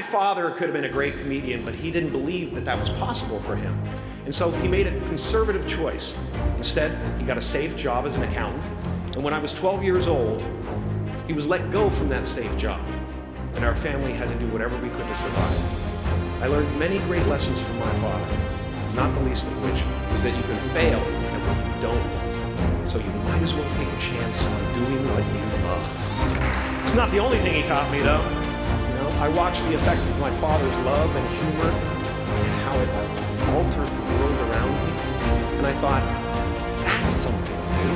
My father could have been a great comedian, but he didn't believe that that was possible for him. And so he made a conservative choice. Instead, he got a safe job as an accountant. And when I was 12 years old, he was let go from that safe job. And our family had to do whatever we could to survive. I learned many great lessons from my father, not the least of which was that you can fail at what you don't want. So you might as well take a chance on doing what you love. It's not the only thing he taught me, though. I watched the effect of my father's love and humor and how it altered the world around me. And I thought, that's something new.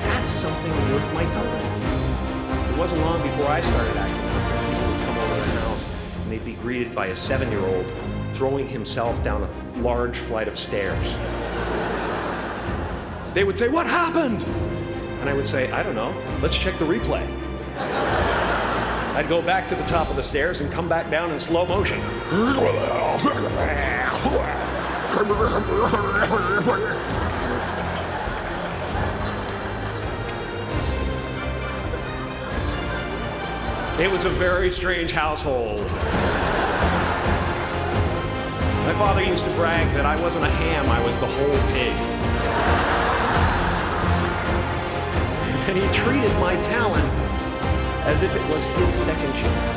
That's something worth my time. It wasn't long before I started acting out there. People would come over to the house and they'd be greeted by a 7-year-old throwing himself down a large flight of stairs. They would say, "What happened?" And I would say, "I don't know. Let's check the replay." I'd go back to the top of the stairs and come back down in slow motion. It was a very strange household. My father used to brag that I wasn't a ham, I was the whole pig. And he treated my talent as if it was his second chance.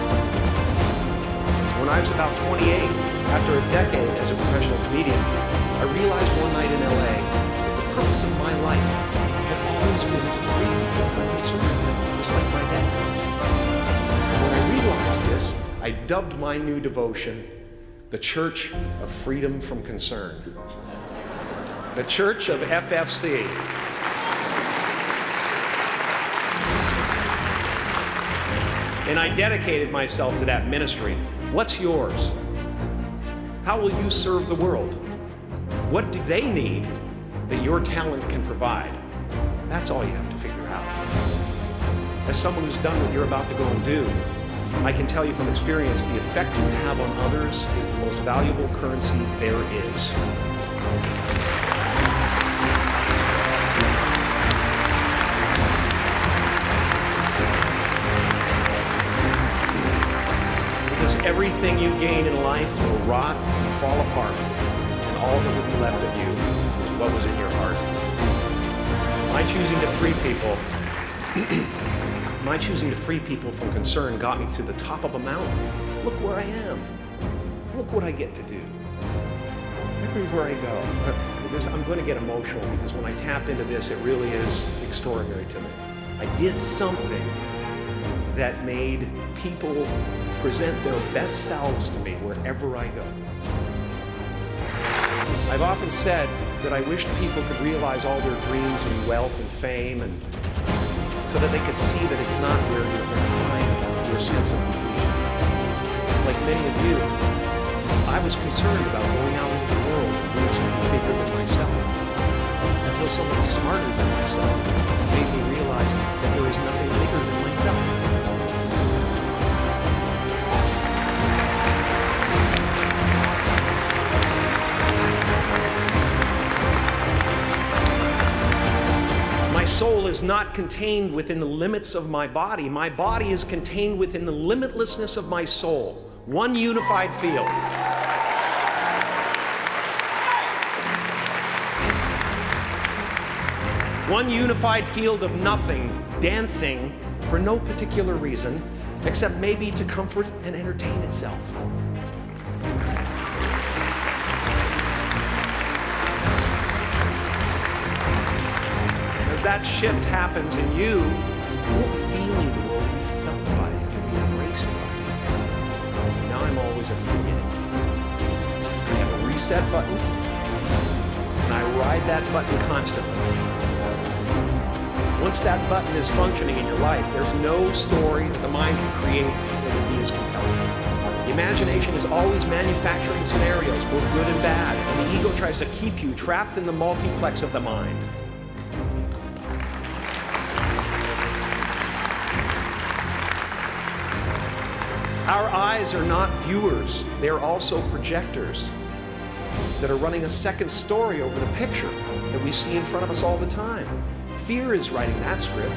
When I was about 28, after a decade as a professional comedian, I realized one night in LA, the purpose of my life had always been to free people from concern, just like my dad. And when I realized this, I dubbed my new devotion the Church of Freedom from Concern. The Church of FFC. And I dedicated myself to that ministry. What's yours? How will you serve the world? What do they need that your talent can provide? That's all you have to figure out. As someone who's done what you're about to go and do, I can tell you from experience, the effect you have on others is the most valuable currency there is. Because everything you gain in life will rot and fall apart, and all that will be left of you is what was in your heart. My choosing to free people from concern got me to the top of a mountain. Look where I am. Look what I get to do. Everywhere I go. I'm going to get emotional because when I tap into this, it really is extraordinary to me. I did something that made people present their best selves to me wherever I go. I've often said that I wished people could realize all their dreams and wealth and fame, and so that they could see that it's not where you're going to find your sense of completion. Like many of you, I was concerned about going out into the world and doing something bigger than myself, until someone smarter than myself made me realize that there is nothing bigger than myself. My soul is not contained within the limits of my body. My body is contained within the limitlessness of my soul. One unified field. One unified field of nothing, dancing for no particular reason, except maybe to comfort and entertain itself. As that shift happens in you, you won't be feeling the world, you'll be felt by it, you'll be embraced by it. Now I'm always at the beginning. I have a reset button, and I ride that button constantly. Once that button is functioning in your life, there's no story that the mind can create that will be as compelling. The imagination is always manufacturing scenarios, both good and bad, and the ego tries to keep you trapped in the multiplex of the mind. Our eyes are not viewers, they are also projectors that are running a second story over the picture that we see in front of us all the time. Fear is writing that script,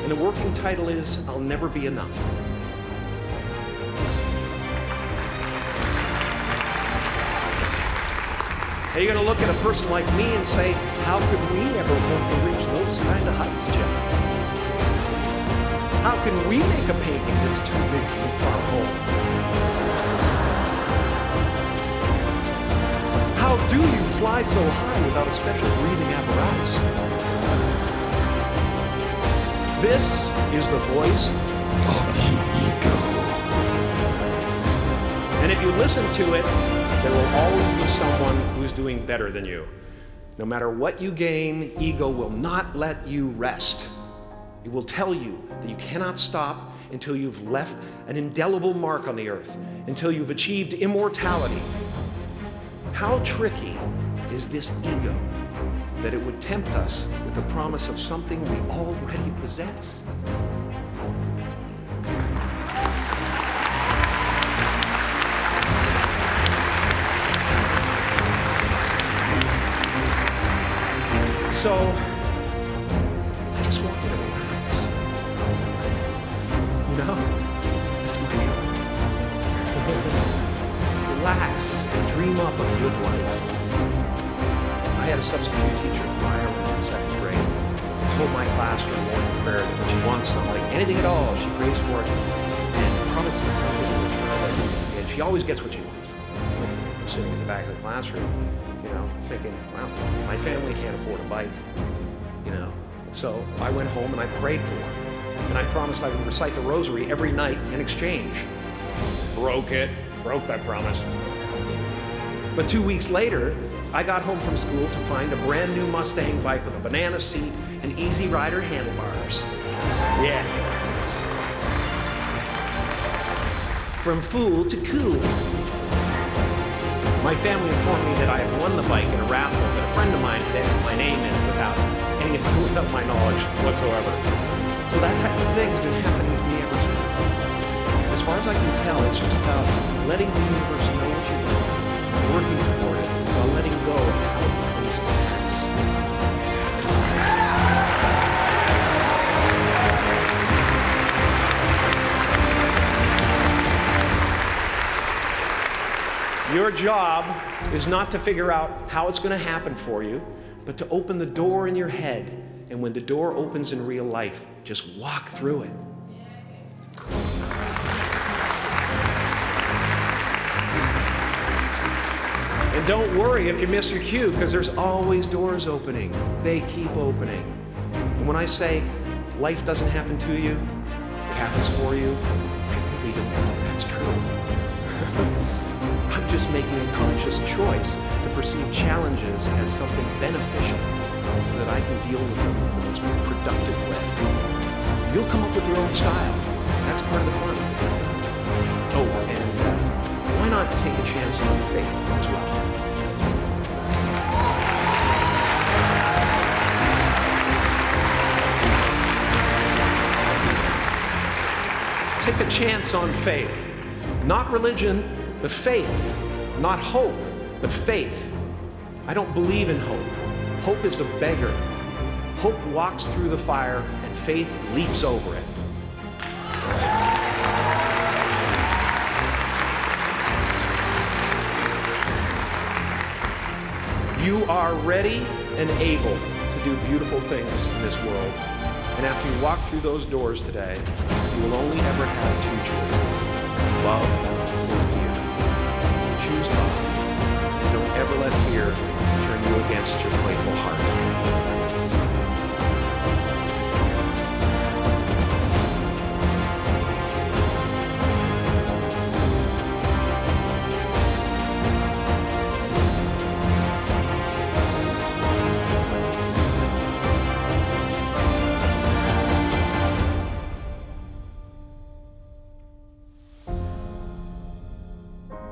and the working title is, I'll Never Be Enough. Are you going to look at a person like me and say, how could we ever hope to reach those kind of heights, Jim? How can we make a painting that's too big for our home? How do you fly so high without a special breathing apparatus? This is the voice of the ego. And if you listen to it, there will always be someone who's doing better than you. No matter what you gain, ego will not let you rest. It will tell you that you cannot stop until you've left an indelible mark on the earth, until you've achieved immortality. How tricky is this ego that it would tempt us with the promise of something we already possess? So, I just want you to relax. You know, that's my job. Relax and dream up a good life. I had a substitute teacher from Ireland in 2nd grade. I told my class during morning prayer that when she wants something, anything at all, she prays for it and promises something in return, and she always gets what she wants. I'm sitting in the back of the classroom, thinking, wow, my family can't afford a bike, So I went home and I prayed for her. And I promised I would recite the rosary every night in exchange. Broke that promise. But 2 weeks later, I got home from school to find a brand new Mustang bike with a banana seat and easy rider handlebars. Yeah. From fool to cool. My family informed me that I had won the bike in a raffle, but a friend of mine had entered my name in without any of my knowledge whatsoever. So that type of thing has been happening to me ever since. As far as I can tell, it's just about letting the universe know what you want, working toward it, while letting go of how it comes to pass. Your job is not to figure out how it's going to happen for you, but to open the door in your head. And when the door opens in real life, just walk through it. And don't worry if you miss your cue, because there's always doors opening. They keep opening. And when I say life doesn't happen to you, it happens for you, I really don't know if that's true. I'm just making a conscious choice to perceive challenges as something beneficial so that I can deal with them in the most productive way. You'll come up with your own style. That's part of the fun. Oh, and why not take a chance on faith as well? Take a chance on faith. Not religion, but faith. Not hope, but faith. I don't believe in hope. Hope is a beggar. Hope walks through the fire, and faith leaps over it. You are ready and able to do beautiful things in this world. And after you walk through those doors today, you will only ever have two choices: love